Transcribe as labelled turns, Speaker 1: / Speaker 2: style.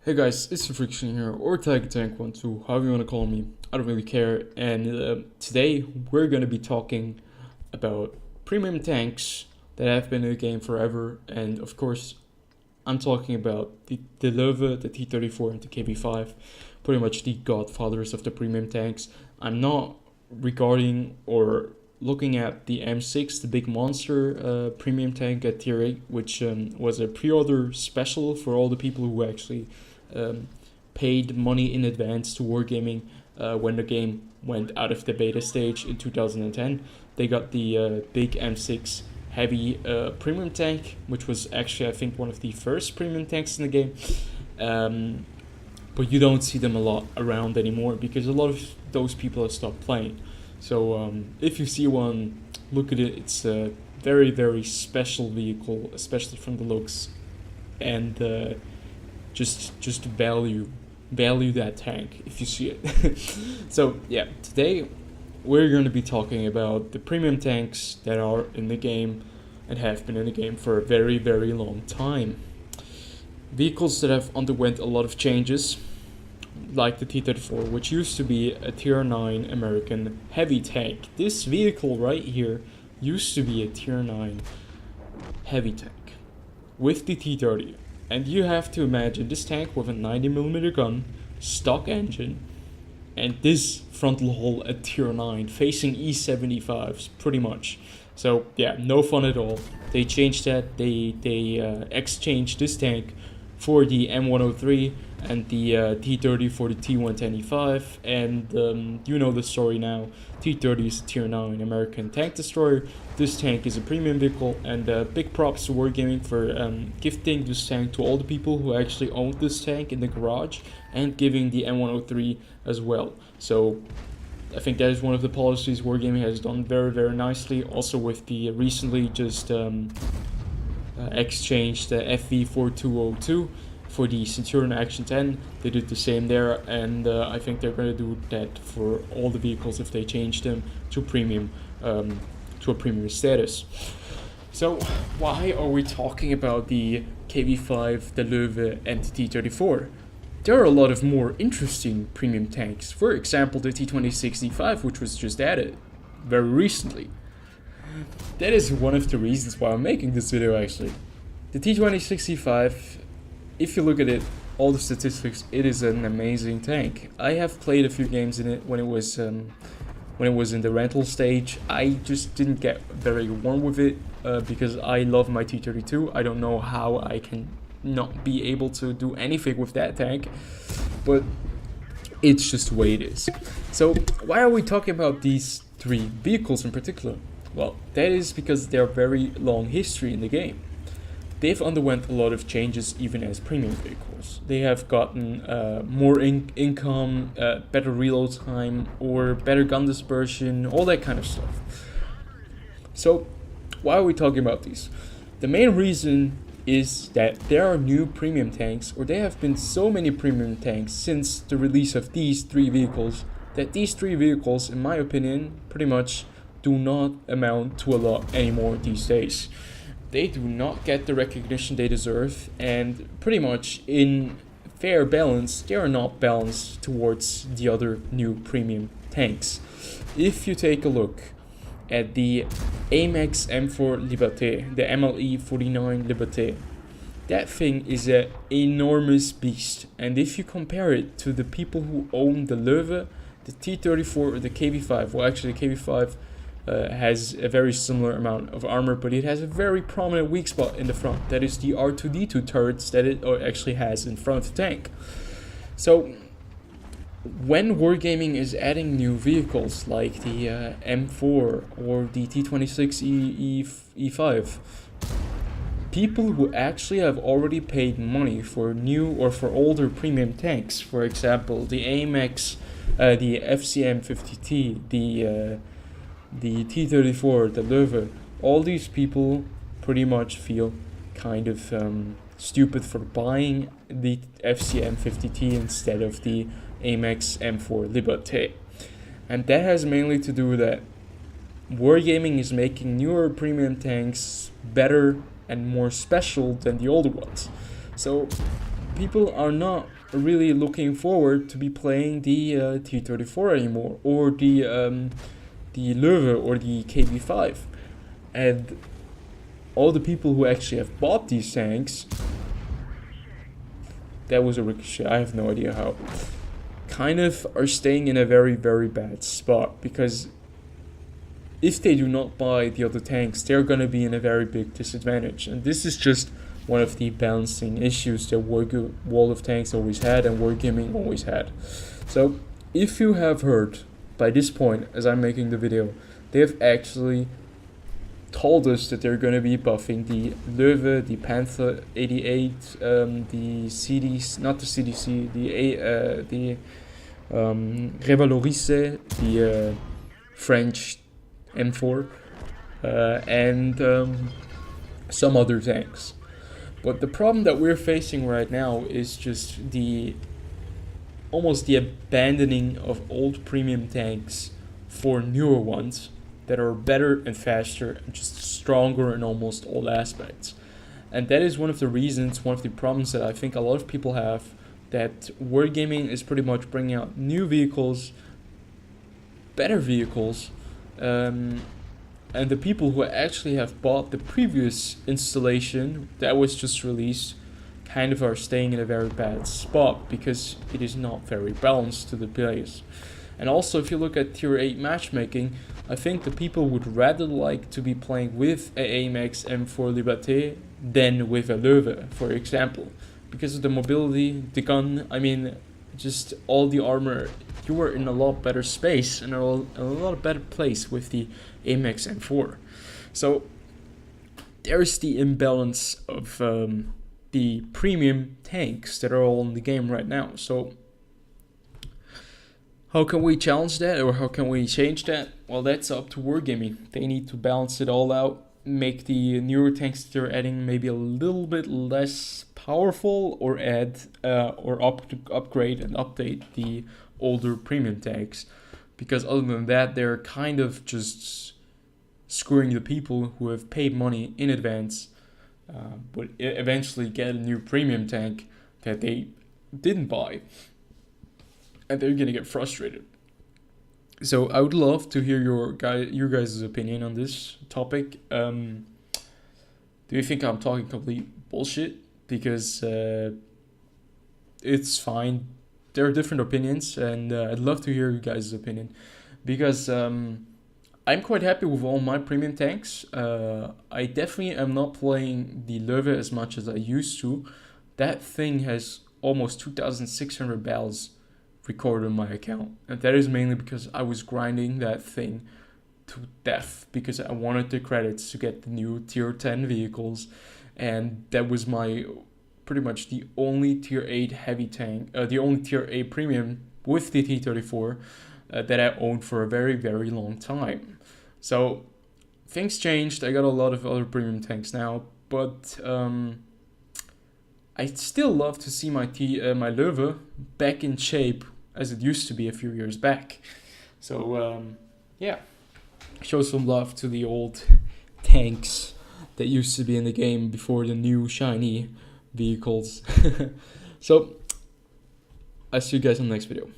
Speaker 1: Hey guys, it's TheFrXion here, or Tank12, however you want to call me. I don't really care. And today we're going to be talking about premium tanks that have been in the game forever. And of course, I'm talking about the Löwe, the T34 and the KV-5, pretty much the godfathers of the premium tanks. I'm not regarding or looking at the M6, the big monster premium tank at tier 8, which was a pre-order special for all the people who actually paid money in advance to Wargaming when the game went out of the beta stage in 2010. They got the big M6 heavy premium tank, which was actually, I think, one of the first premium tanks in the game. But you don't see them a lot around anymore because a lot of those people have stopped playing. So if you see one, look at it. It's a very, very special vehicle, especially from the looks, and just value that tank if you see it. So yeah, today we're going to be talking about the premium tanks that are in the game and have been in the game for a very, very long time. Vehicles that have underwent a lot of changes, like the T34, which used to be a tier 9 American heavy tank. This vehicle right here used to be a tier 9 heavy tank with the T30. And you have to imagine this tank with a 90mm gun, stock engine, and this frontal hull at tier 9, facing E75s, pretty much. So yeah, no fun at all. They changed that. They exchanged this tank for the M103 and the T30 for the T125, and you know the story now. T30 is a tier 9 American tank destroyer. This tank is a premium vehicle, and big props to Wargaming for gifting this tank to all the people who actually owned this tank in the garage, and giving the M103 as well. So I think that is one of the policies Wargaming has done very, very nicely. Also with the recently just exchanged the FV4202 for the Centurion Action 10. They did the same there, and I think they're going to do that for all the vehicles if they change them to premium, to a premium status. So why are we talking about the KV-5, the Löwe, and the T34? There are a lot of more interesting premium tanks. For example, the T26D5, which was just added very recently. That is one of the reasons why I'm making this video, actually. The T26D5, if you look at it, all the statistics, it is an amazing tank. I have played a few games in it when it was in the rental stage. I just didn't get very warm with it because I love my T32. I don't know how I can not be able to do anything with that tank, but it's just the way it is. So why are we talking about these three vehicles in particular? Well, that is because they are very long history in the game. They've underwent a lot of changes even as premium vehicles. They have gotten more income, better reload time, or better gun dispersion, all that kind of stuff. So why are we talking about these? The main reason is that there are new premium tanks, or there have been so many premium tanks since the release of these three vehicles, that these three vehicles, in my opinion, pretty much do not amount to a lot anymore these days. They do not get the recognition they deserve, and pretty much in fair balance, they are not balanced towards the other new premium tanks. If you take a look at the AMX M4 Liberte, the MLE49 Liberte, that thing is an enormous beast. And if you compare it to the people who own the Löwe, the T34 or the KV-5, well, actually the KV-5 has a very similar amount of armor, but it has a very prominent weak spot in the front. That is the R2D2 turrets that it actually has in front of the tank. So when Wargaming is adding new vehicles like the M4 or the T26E5, people who actually have already paid money for new or for older premium tanks, for example the AMX, the FCM50T, the T34, the Löwe, all these people pretty much feel kind of stupid for buying the FCM50T instead of the AMX M4 Liberte. And that has mainly to do with that Wargaming is making newer premium tanks better and more special than the older ones. So people are not really looking forward to be playing the T34 anymore, or the Löwe or the KV-5, and all the people who actually have bought these tanks, that was a ricochet, I have no idea how, kind of are staying in a very, very bad spot, because if they do not buy the other tanks, they're gonna be in a very big disadvantage. And this is just one of the balancing issues that World of Tanks always had and Wargaming always had. So if you have heard by this point, as I'm making the video, they have actually told us that they're going to be buffing the Löwe, the Panther 88, the CDC, not the CDC, the Revalorise, the French M4, and some other tanks. But the problem that we're facing right now is just almost the abandoning of old premium tanks for newer ones that are better and faster and just stronger in almost all aspects. And that is one of the reasons, one of the problems that I think a lot of people have, that Wargaming is pretty much bringing out new vehicles, better vehicles, and the people who actually have bought the previous installation that was just released kind of are staying in a very bad spot, because it is not very balanced to the players. And also, if you look at tier 8 matchmaking, I think the people would rather like to be playing with a AMX M4 liberte than with a Löwe, for example, because of the mobility, the gun, I mean, just all the armor. You were in a lot better space and a lot better place with the AMX M4. So there's the imbalance of the premium tanks that are all in the game right now. So how can we challenge that, or how can we change that? Well, that's up to Wargaming. They need to balance it all out, make the newer tanks that they're adding maybe a little bit less powerful, or add upgrade and update the older premium tanks, because other than that, they're kind of just screwing the people who have paid money in advance, but eventually get a new premium tank that they didn't buy, and they're gonna get frustrated. So I would love to hear your guys' opinion on this topic. Do you think I'm talking complete bullshit? Because it's fine. There are different opinions, and I'd love to hear you guys' opinion, because I'm quite happy with all my premium tanks. I definitely am not playing the Löwe as much as I used to. That thing has almost 2,600 battles recorded on my account, and that is mainly because I was grinding that thing to death, because I wanted the credits to get the new tier 10 vehicles, and that was my pretty much the only tier 8 heavy tank, the only tier 8 premium with the T34 that I owned for a very, very long time. So things changed. I got a lot of other premium tanks now, but I'd still love to see my Löwe back in shape as it used to be a few years back. So yeah, show some love to the old tanks that used to be in the game before the new shiny vehicles. So I'll see you guys in the next video.